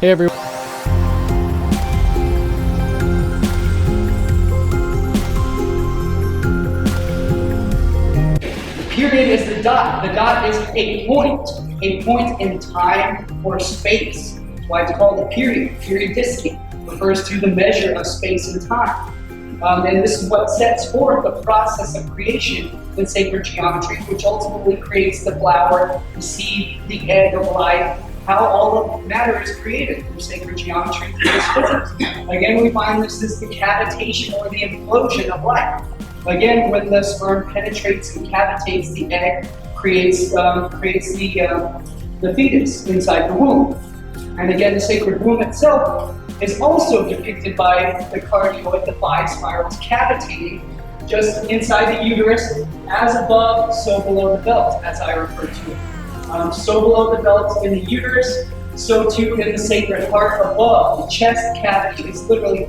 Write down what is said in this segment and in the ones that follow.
Hey everyone. Period is the dot. The dot is a point in time or space. That's why it's called a period. Periodicity refers to the measure of space and time. And this is what sets forth the process of creation in sacred geometry, which ultimately creates the flower, the seed, the egg of life, how all of matter is created through sacred geometry, through this physics. Again, we find this is the cavitation or the implosion of life. Again, when the sperm penetrates and cavitates the egg, creates the fetus inside the womb. And again, the sacred womb itself is also depicted by the cardioid, the 5 spirals cavitating just inside the uterus, as above, so below the belt, as I refer to it. So below the belt in the uterus, so too in the sacred heart above. The chest cavity is literally,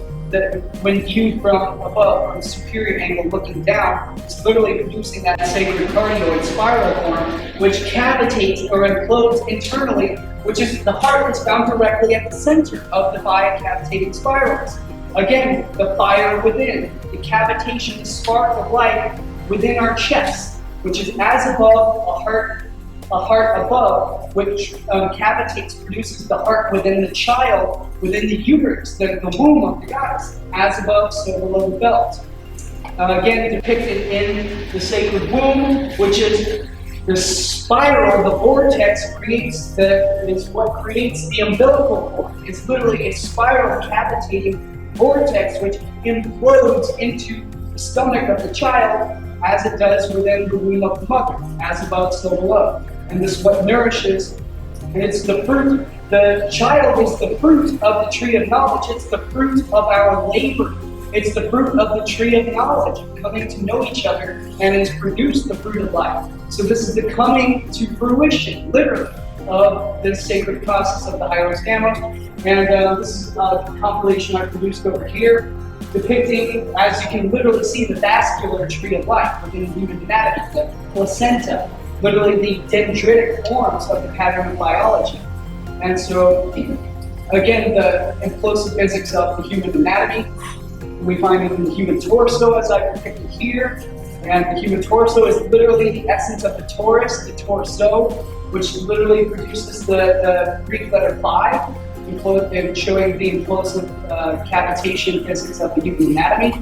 when viewed from above, from a superior angle looking down, it's literally producing that sacred cardioid spiral form, which cavitates or implodes internally, which is the heart is found directly at the center of the 5 cavitating spirals. Again, the fire within, the cavitation, the spark of life within our chest, which is as above, a heart above, which cavitates, produces the heart within the child, within the uterus, the womb of the goddess, as above, so below the belt. Again, depicted in the sacred womb, which is the spiral, the vortex is what creates the umbilical cord. It's literally a spiral cavitating vortex which implodes into the stomach of the child as it does within the womb of the mother, as above, so below. And this is what nourishes, and it's the fruit. The child is the fruit of the tree of knowledge. It's the fruit of our labor. It's the fruit of the tree of knowledge, coming to know each other, and it's produced the fruit of life. So this is the coming to fruition, literally, of this sacred process of the Hyros Gamma. And this is a compilation I produced over here, depicting, as you can literally see, the vascular tree of life within the human anatomy, the placenta, literally the dendritic forms of the pattern of biology. And so, again, the implosive physics of the human anatomy, we find it in the human torso, as I depicted here. And the human torso is literally the essence of the torus, the torso, which literally produces the Greek letter 5, and showing the implosive cavitation physics of the human anatomy.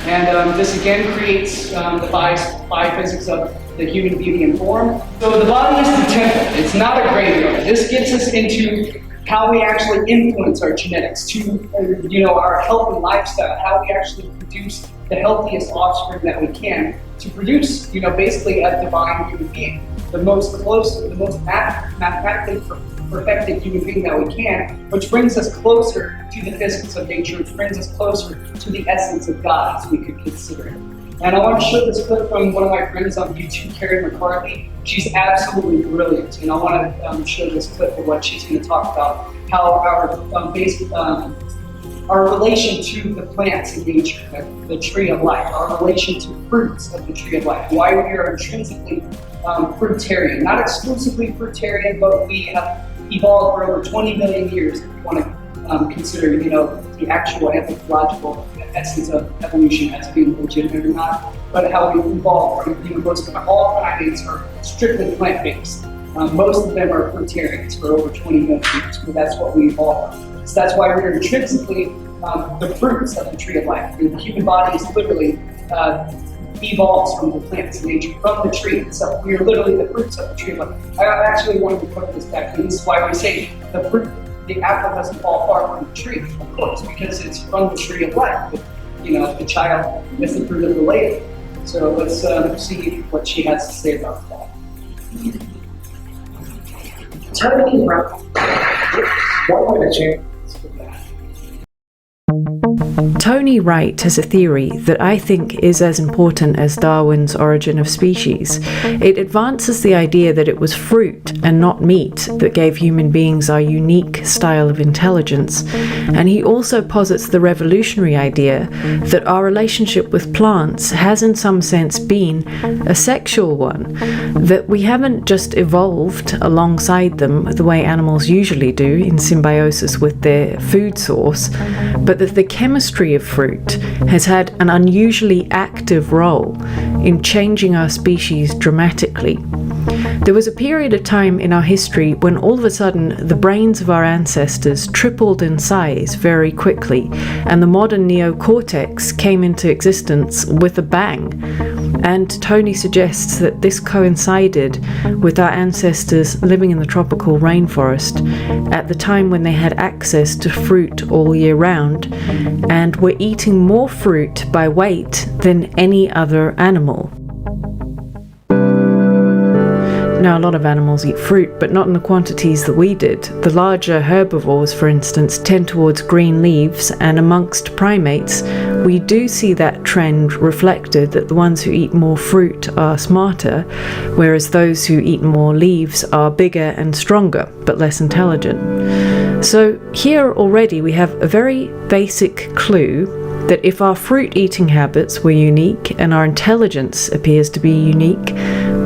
And this again creates the five physics of the human beauty and form. So the body is the temple. It's not a graveyard. This gets us into how we actually influence our genetics to, our healthy lifestyle, how we actually produce the healthiest offspring that we can to produce, basically a divine human being, the most mathematically perfected human being that we can, which brings us closer to the physics of nature, which brings us closer to the essence of God, as we could consider it. And I want to show this clip from one of my friends on YouTube, Kerry McCarthy. She's absolutely brilliant, and I want to show this clip of what she's going to talk about, how our relation to the plants in nature, the tree of life, our relation to fruits of the tree of life, why we are intrinsically fruitarian, not exclusively fruitarian, but we have evolved for over 20 million years, if you want to consider, the actual anthropological essence of evolution as being legitimate or not, but how we evolved from, most of all primates are strictly plant-based. Most of them are fruitarians for over 20 million years, but that's what we evolved from. So that's why we're intrinsically the fruits of the tree of life. The human body is literally evolves from the plants in nature, from the tree itself. We are literally the fruits of the tree of life. I actually wanted to put this back, and this is why we say the fruit, the apple doesn't fall far from the tree, of course, because it's from the tree of life. The child is the fruit of the labor. So let's see what she has to say about that. Tell me about what would a change? Tony Wright has a theory that I think is as important as Darwin's Origin of Species. It advances the idea that it was fruit and not meat that gave human beings our unique style of intelligence, and he also posits the revolutionary idea that our relationship with plants has in some sense been a sexual one, that we haven't just evolved alongside them the way animals usually do in symbiosis with their food source, but that the chemistry of fruit has had an unusually active role in changing our species dramatically. There was a period of time in our history when all of a sudden the brains of our ancestors tripled in size very quickly, and the modern neocortex came into existence with a bang. And Tony suggests that this coincided with our ancestors living in the tropical rainforest at the time when they had access to fruit all year round and were eating more fruit by weight than any other animal. Now, a lot of animals eat fruit, but not in the quantities that we did. The larger herbivores, for instance, tend towards green leaves, and amongst primates, we do see that trend reflected, that the ones who eat more fruit are smarter, whereas those who eat more leaves are bigger and stronger, but less intelligent. So here already we have a very basic clue that if our fruit-eating habits were unique and our intelligence appears to be unique,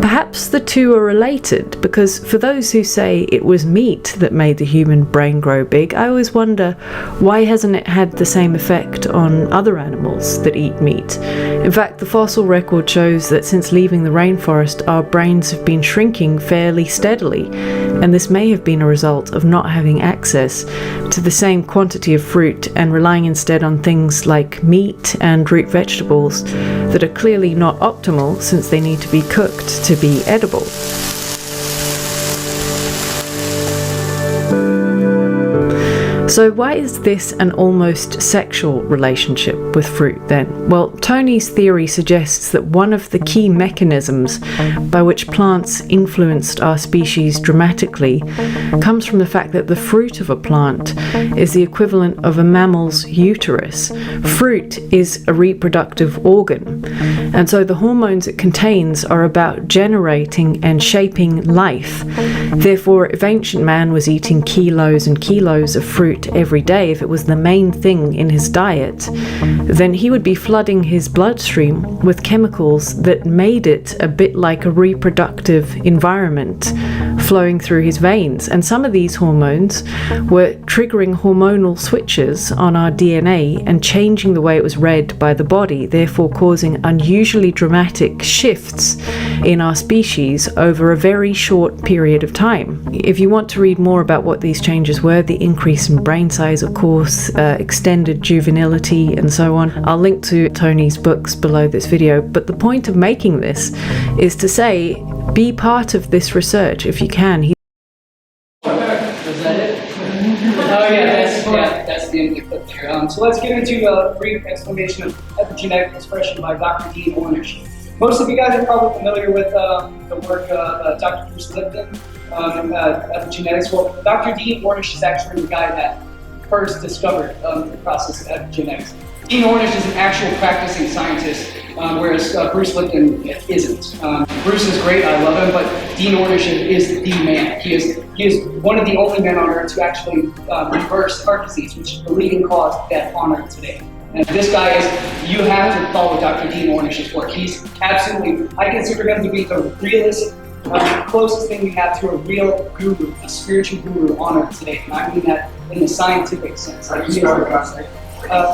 perhaps the two are related, because for those who say it was meat that made the human brain grow big, I always wonder, why hasn't it had the same effect on other animals that eat meat? In fact, the fossil record shows that since leaving the rainforest, our brains have been shrinking fairly steadily, and this may have been a result of not having access to the same quantity of fruit and relying instead on things like meat and root vegetables that are clearly not optimal since they need to be cooked to be edible. So why is this an almost sexual relationship with fruit then? Well, Tony's theory suggests that one of the key mechanisms by which plants influenced our species dramatically comes from the fact that the fruit of a plant is the equivalent of a mammal's uterus. Fruit is a reproductive organ, and so the hormones it contains are about generating and shaping life. Therefore, if ancient man was eating kilos and kilos of fruit every day, if it was the main thing in his diet, then he would be flooding his bloodstream with chemicals that made it a bit like a reproductive environment flowing through his veins. And some of these hormones were triggering hormonal switches on our DNA and changing the way it was read by the body, therefore causing unusually dramatic shifts in our species over a very short period of time. If you want to read more about what these changes were, the increase in brain size, of course, extended juvenility, and so on, I'll link to Tony's books below this video. But the point of making this is to say, be part of this research if you can. Was that it? Oh yeah, that's the end of the clip there. So let's get into a brief explanation of epigenetic expression by Dr. Dean Ornish. Most of you guys are probably familiar with the work of Dr. Bruce Lipton in epigenetics. Well, Dr. Dean Ornish is actually the guy that first discovered the process of epigenetics. Dean Ornish is an actual practicing scientist, whereas Bruce Lipton isn't. Bruce is great, I love him, but Dean Ornish is the man. He is one of the only men on Earth to actually reverse heart disease, which is the leading cause of death on Earth today. And this guy you have to follow Dr. Dean Ornish's work. He's absolutely, I consider him to be the realest, closest thing we have to a real guru, a spiritual guru on Earth today. And I mean that in the scientific sense. Like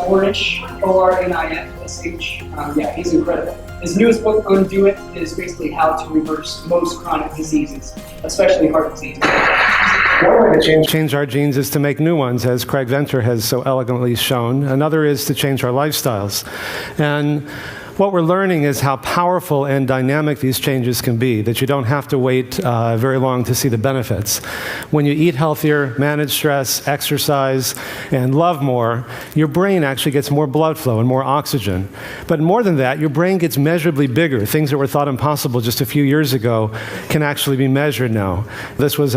Ornish, O-R-N-I-S-H. Yeah, he's incredible. His newest book, Undo It, is basically how to reverse most chronic diseases, especially heart disease. One way to change our genes is to make new ones, as Craig Venter has so elegantly shown. Another is to change our lifestyles. And what we're learning is how powerful and dynamic these changes can be, that you don't have to wait very long to see the benefits. When you eat healthier, manage stress, exercise, and love more, your brain actually gets more blood flow and more oxygen. But more than that, your brain gets measurably bigger. Things that were thought impossible just a few years ago can actually be measured now. This was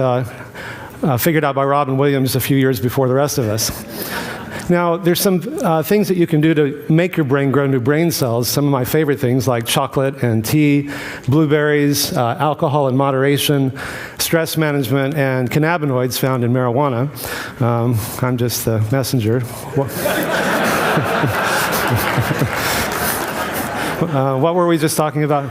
figured out by Robin Williams a few years before the rest of us. Now, there's some things that you can do to make your brain grow new brain cells. Some of my favorite things like chocolate and tea, blueberries, alcohol in moderation, stress management, and cannabinoids found in marijuana. I'm just the messenger. What were we just talking about?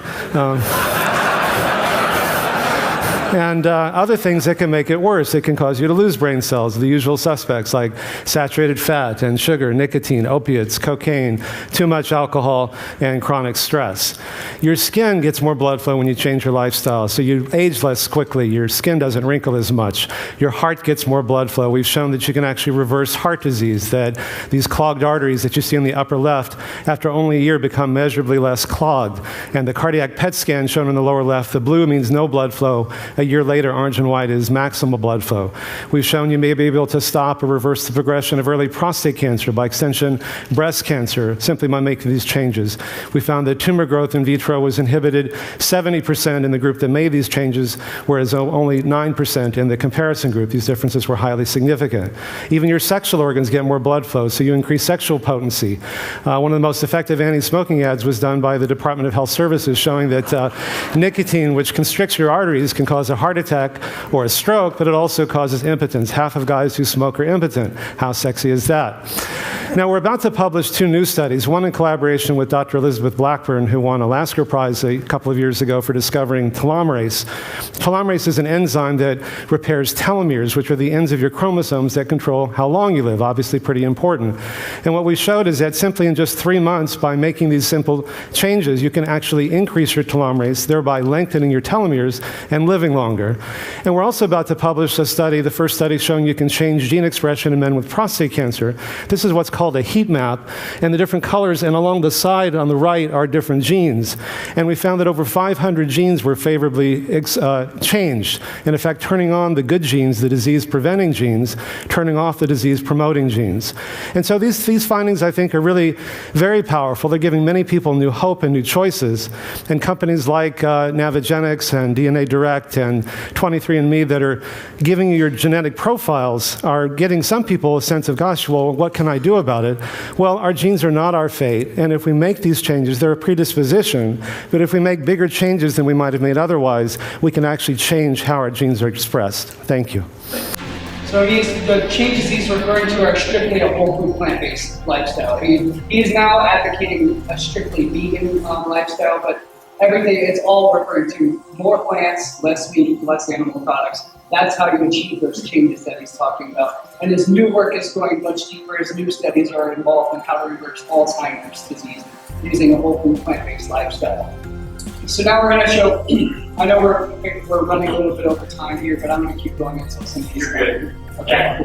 And other things that can make it worse. It can cause you to lose brain cells, the usual suspects like saturated fat and sugar, nicotine, opiates, cocaine, too much alcohol, and chronic stress. Your skin gets more blood flow when you change your lifestyle, so you age less quickly. Your skin doesn't wrinkle as much. Your heart gets more blood flow. We've shown that you can actually reverse heart disease, that these clogged arteries that you see in the upper left, after only a year, become measurably less clogged. And the cardiac PET scan shown in the lower left, the blue means no blood flow. A year later, orange and white is maximal blood flow. We've shown you may be able to stop or reverse the progression of early prostate cancer, by extension, breast cancer, simply by making these changes. We found that tumor growth in vitro was inhibited 70% in the group that made these changes, whereas only 9% in the comparison group. These differences were highly significant. Even your sexual organs get more blood flow, so you increase sexual potency. One of the most effective anti-smoking ads was done by the Department of Health Services, showing that nicotine, which constricts your arteries, can cause a heart attack or a stroke, but it also causes impotence. Half of guys who smoke are impotent. How sexy is that? Now, we're about to publish 2 new studies, one in collaboration with Dr. Elizabeth Blackburn, who won a Lasker Prize a couple of years ago for discovering telomerase. Telomerase is an enzyme that repairs telomeres, which are the ends of your chromosomes that control how long you live, obviously pretty important. And what we showed is that simply in just 3 months, by making these simple changes, you can actually increase your telomerase, thereby lengthening your telomeres and living longer. And we're also about to publish a study, the first study showing you can change gene expression in men with prostate cancer. This is what's called a heat map, and the different colors, and along the side on the right are different genes. And we found that over 500 genes were favorably changed, in effect turning on the good genes, the disease-preventing genes, turning off the disease-promoting genes. And so these findings, I think, are really very powerful. They're giving many people new hope and new choices. And companies like Navigenics and DNA Direct and 23andMe that are giving you your genetic profiles are getting some people a sense of, gosh, well, what can I do about it? Well, our genes are not our fate, and if we make these changes, they're a predisposition, but if we make bigger changes than we might have made otherwise, we can actually change how our genes are expressed. Thank you. So the changes he's referring to are strictly a whole food plant-based lifestyle. He's now advocating a strictly vegan lifestyle, but everything, it's all referring to more plants, less meat, less animal products. That's how you achieve those changes that he's talking about. And his new work is going much deeper. His new studies are involved in how to reverse Alzheimer's disease using a whole food plant-based lifestyle. So now we're going to show, I know we're running a little bit over time here, but I'm going to keep going until somebody's good. Okay.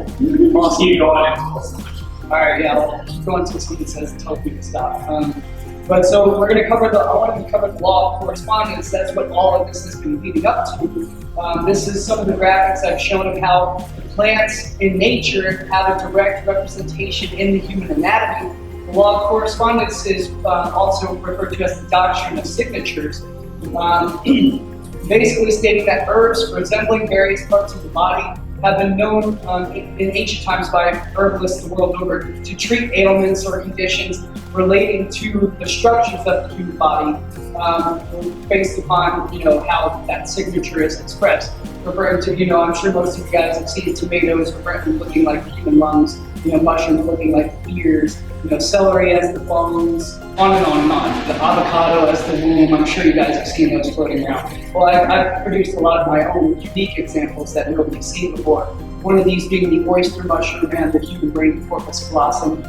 I'll keep going. All right, yeah, I'll keep going until somebody says, tell me to stop. But so we're going to cover I want to cover the law of correspondence. That's what all of this has been leading up to. This is some of the graphics I've shown of how plants in nature have a direct representation in the human anatomy. The law of correspondence is also referred to as the doctrine of signatures, basically stating that herbs resembling various parts of the body have been known in ancient times by herbalists the world over to treat ailments or conditions relating to the structures of the human body, based upon how that signature is expressed. Referring to, I'm sure most of you guys have seen tomatoes looking like human lungs, mushrooms looking like ears, celery as the bones, on and on and on. The avocado as the womb. I'm sure you guys have seen those floating around. Well, I've produced a lot of my own unique examples that nobody's seen before. One of these being the oyster mushroom and the human brain corpus blossom.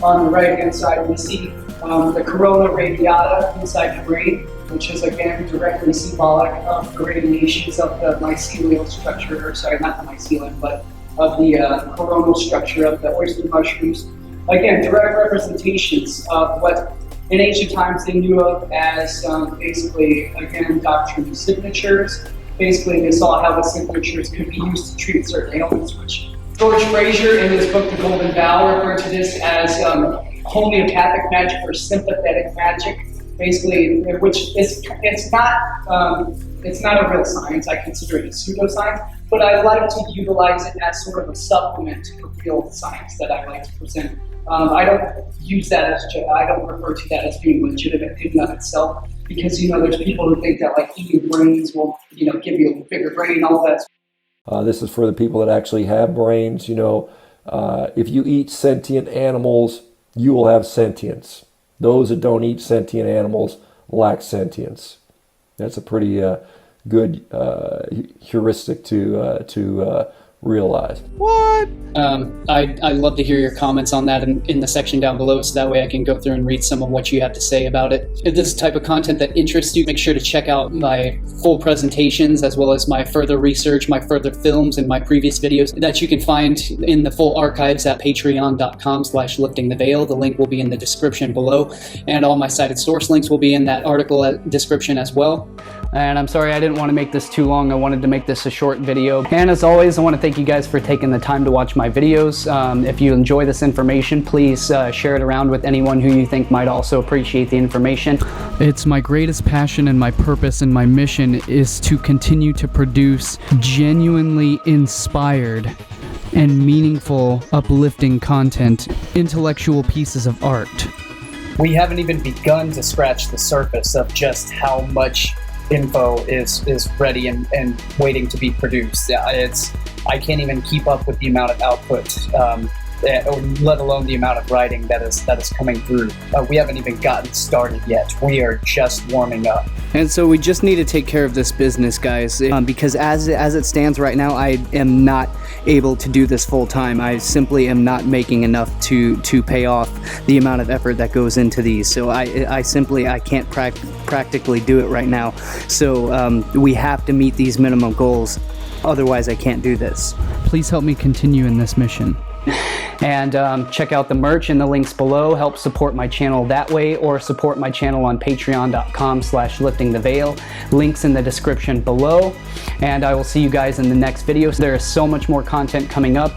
On the right-hand side, we see the corona radiata inside the brain, which is again directly symbolic of the radiations of the mycelial structure, or sorry, not the mycelium, but of the coronal structure of the oyster mushrooms. Again, direct representations of what in ancient times they knew of as basically, again, doctrine of signatures. Basically, they saw how the signatures could be used to treat certain ailments, which George Fraser in his book, The Golden Bough, referred to this as homeopathic magic or sympathetic magic. Basically, which is it's not a real science. I consider it a pseudoscience, but I like to utilize it as sort of a supplement to the real science that I like to present. I don't use that as, I don't refer to that as being legitimate in and of itself, because, there's people who think that like eating brains will, give you a bigger brain, all that. This is for the people that actually have brains. If you eat sentient animals, you will have sentience. Those that don't eat sentient animals lack sentience. That's a pretty good heuristic to realize. What? I'd love to hear your comments on that in the section down below, so that way I can go through and read some of what you have to say about it. If this is the type of content that interests you, make sure to check out my full presentations, as well as my further research, my further films, and my previous videos that you can find in the full archives at patreon.com/liftingtheveil. The link will be in the description below, and all my cited source links will be in that article description as well. And I'm sorry I didn't want to make this too long. I wanted to make this a short video. And as always, I want to thank you guys for taking the time to watch my videos. If you enjoy this information, please share it around with anyone who you think might also appreciate the information. It's my greatest passion, and my purpose and my mission is to continue to produce genuinely inspired and meaningful, uplifting content, intellectual pieces of art. We haven't even begun to scratch the surface of just how much info is ready and waiting to be produced. I can't even keep up with the amount of output, let alone the amount of writing that is coming through. We haven't even gotten started yet. We are just warming up. And so we just need to take care of this business, guys, because as it stands right now, I am not able to do this full time. I simply am not making enough to pay off the amount of effort that goes into these. So I can't practically do it right now. So we have to meet these minimum goals. Otherwise, I can't do this. Please help me continue in this mission. And check out the merch in the links below. Help support my channel that way, or support my channel on patreon.com/liftingtheveil. Links in the description below. And I will see you guys in the next video. There is so much more content coming up.